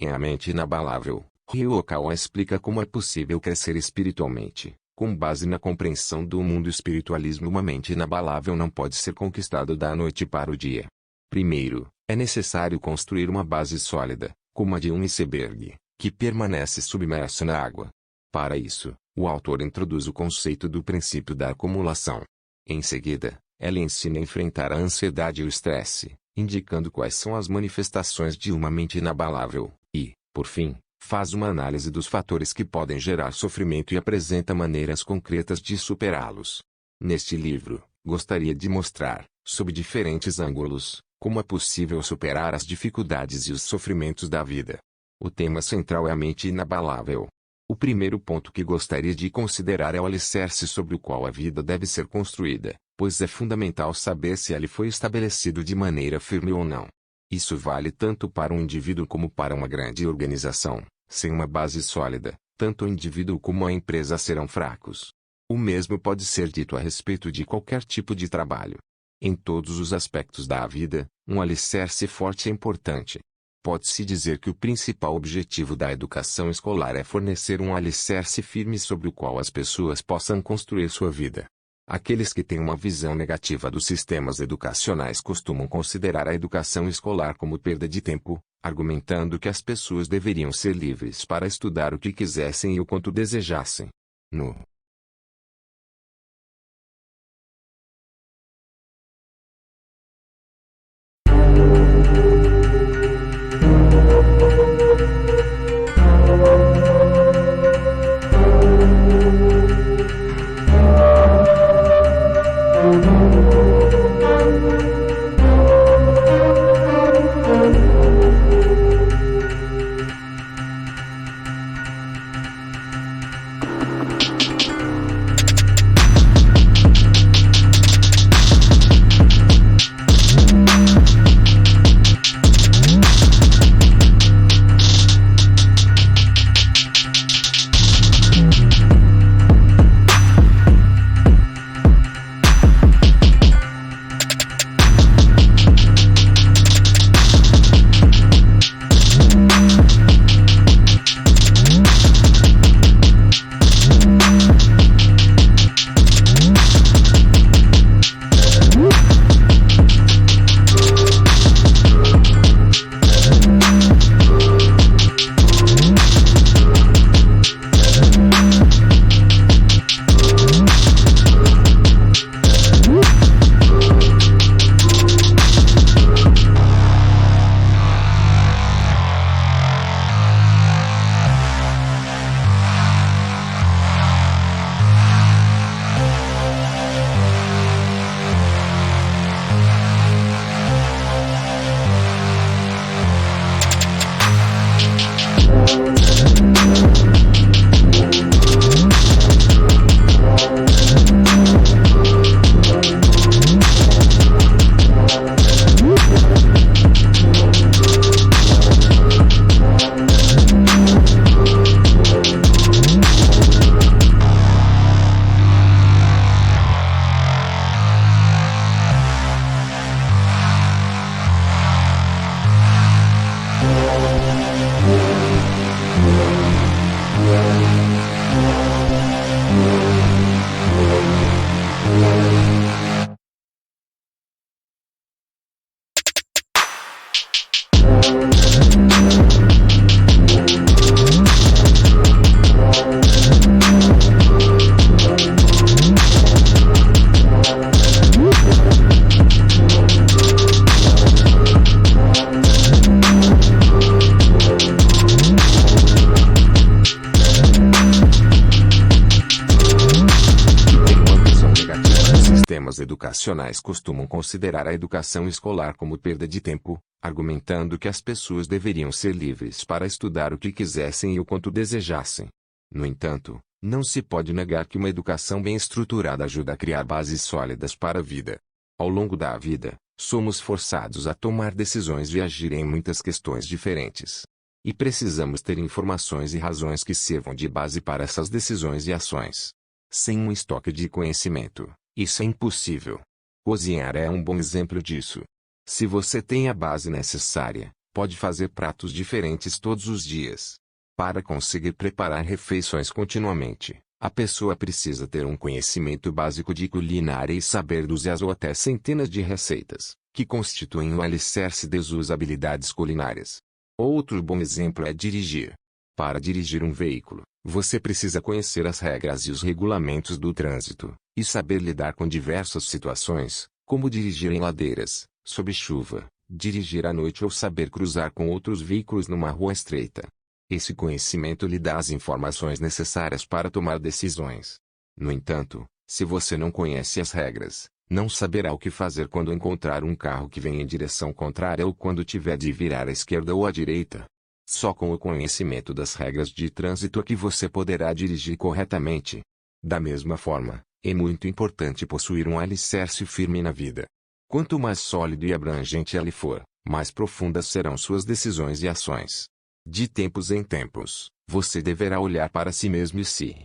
Em A Mente Inabalável, Ryokawa explica como é possível crescer espiritualmente. Com base na compreensão do mundo espiritualismo, uma mente inabalável não pode ser conquistada da noite para o dia. Primeiro, é necessário construir uma base sólida, como a de um iceberg, que permanece submerso na água. Para isso, o autor introduz o conceito do princípio da acumulação. Em seguida, ela ensina a enfrentar a ansiedade e o estresse, indicando quais são as manifestações de uma mente inabalável, e, por fim, faz uma análise dos fatores que podem gerar sofrimento e apresenta maneiras concretas de superá-los. Neste livro, gostaria de mostrar, sob diferentes ângulos, como é possível superar as dificuldades e os sofrimentos da vida. O tema central é a mente inabalável. O primeiro ponto que gostaria de considerar é o alicerce sobre o qual a vida deve ser construída, pois é fundamental saber se ele foi estabelecido de maneira firme ou não. Isso vale tanto para um indivíduo como para uma grande organização. Sem uma base sólida, tanto o indivíduo como a empresa serão fracos. O mesmo pode ser dito a respeito de qualquer tipo de trabalho. Em todos os aspectos da vida, um alicerce forte é importante. Pode-se dizer que o principal objetivo da educação escolar é fornecer um alicerce firme sobre o qual as pessoas possam construir sua vida. Aqueles que têm uma visão negativa dos sistemas educacionais costumam considerar a educação escolar como perda de tempo, argumentando que as pessoas deveriam ser livres para estudar o que quisessem e o quanto desejassem. No sistemas educacionais costumam considerar a educação escolar como perda de tempo, argumentando que as pessoas deveriam ser livres para estudar o que quisessem e o quanto desejassem. No entanto, não se pode negar que uma educação bem estruturada ajuda a criar bases sólidas para a vida. Ao longo da vida, somos forçados a tomar decisões e agir em muitas questões diferentes. E precisamos ter informações e razões que sirvam de base para essas decisões e ações. Sem um estoque de conhecimento, isso é impossível. Cozinhar é um bom exemplo disso. Se você tem a base necessária, pode fazer pratos diferentes todos os dias. Para conseguir preparar refeições continuamente, a pessoa precisa ter um conhecimento básico de culinária e saber dúzias ou até centenas de receitas, que constituem o alicerce de suas habilidades culinárias. Outro bom exemplo é dirigir. Para dirigir um veículo, você precisa conhecer as regras e os regulamentos do trânsito, e saber lidar com diversas situações, como dirigir em ladeiras, sob chuva, dirigir à noite ou saber cruzar com outros veículos numa rua estreita. Esse conhecimento lhe dá as informações necessárias para tomar decisões. No entanto, se você não conhece as regras, não saberá o que fazer quando encontrar um carro que vem em direção contrária ou quando tiver de virar à esquerda ou à direita. Só com o conhecimento das regras de trânsito é que você poderá dirigir corretamente. Da mesma forma, é muito importante possuir um alicerce firme na vida. Quanto mais sólido e abrangente ele for, mais profundas serão suas decisões e ações. De tempos em tempos, você deverá olhar para si mesmo e se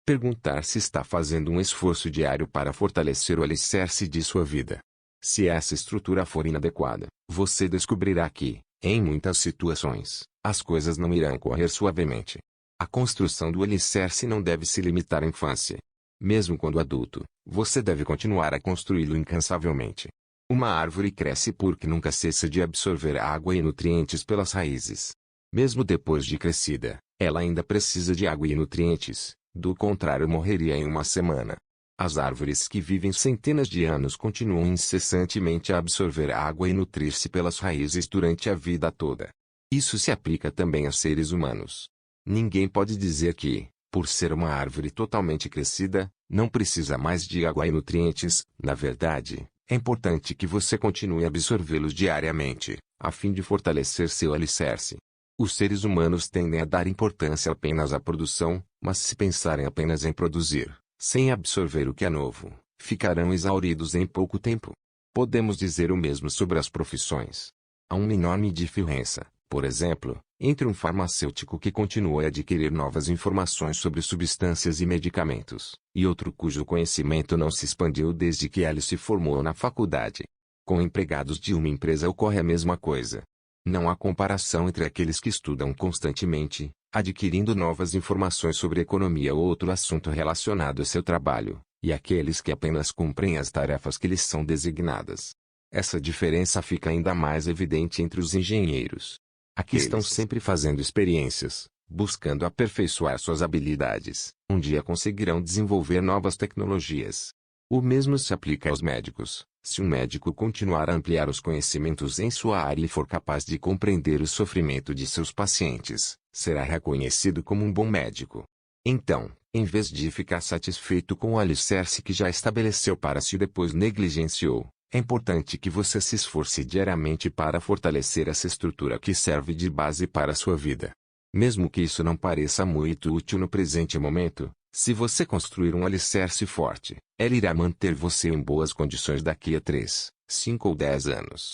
perguntar se está fazendo um esforço diário para fortalecer o alicerce de sua vida. Se essa estrutura for inadequada, você descobrirá que, em muitas situações, as coisas não irão correr suavemente. A construção do alicerce não deve se limitar à infância. Mesmo quando adulto, você deve continuar a construí-lo incansavelmente. Uma árvore cresce porque nunca cessa de absorver água e nutrientes pelas raízes. Mesmo depois de crescida, ela ainda precisa de água e nutrientes, do contrário morreria em uma semana. As árvores que vivem centenas de anos continuam incessantemente a absorver água e nutrir-se pelas raízes durante a vida toda. Isso se aplica também a seres humanos. Ninguém pode dizer que, por ser uma árvore totalmente crescida, não precisa mais de água e nutrientes. Na verdade, é importante que você continue a absorvê-los diariamente, a fim de fortalecer seu alicerce. Os seres humanos tendem a dar importância apenas à produção, mas se pensarem apenas em produzir, sem absorver o que é novo, ficarão exauridos em pouco tempo. Podemos dizer o mesmo sobre as profissões. Há uma enorme diferença, por exemplo, entre um farmacêutico que continua a adquirir novas informações sobre substâncias e medicamentos, e outro cujo conhecimento não se expandiu desde que ele se formou na faculdade. Com empregados de uma empresa ocorre a mesma coisa. Não há comparação entre aqueles que estudam constantemente, adquirindo novas informações sobre economia ou outro assunto relacionado a seu trabalho, e aqueles que apenas cumprem as tarefas que lhes são designadas. Essa diferença fica ainda mais evidente entre os engenheiros. Aqueles estão sempre fazendo experiências, buscando aperfeiçoar suas habilidades. Um dia conseguirão desenvolver novas tecnologias. O mesmo se aplica aos médicos. Se um médico continuar a ampliar os conhecimentos em sua área e for capaz de compreender o sofrimento de seus pacientes, será reconhecido como um bom médico. Então, em vez de ficar satisfeito com o alicerce que já estabeleceu para si e depois negligenciou, é importante que você se esforce diariamente para fortalecer essa estrutura que serve de base para a sua vida. Mesmo que isso não pareça muito útil no presente momento, se você construir um alicerce forte, ele irá manter você em boas condições daqui a 3, 5 ou 10 anos.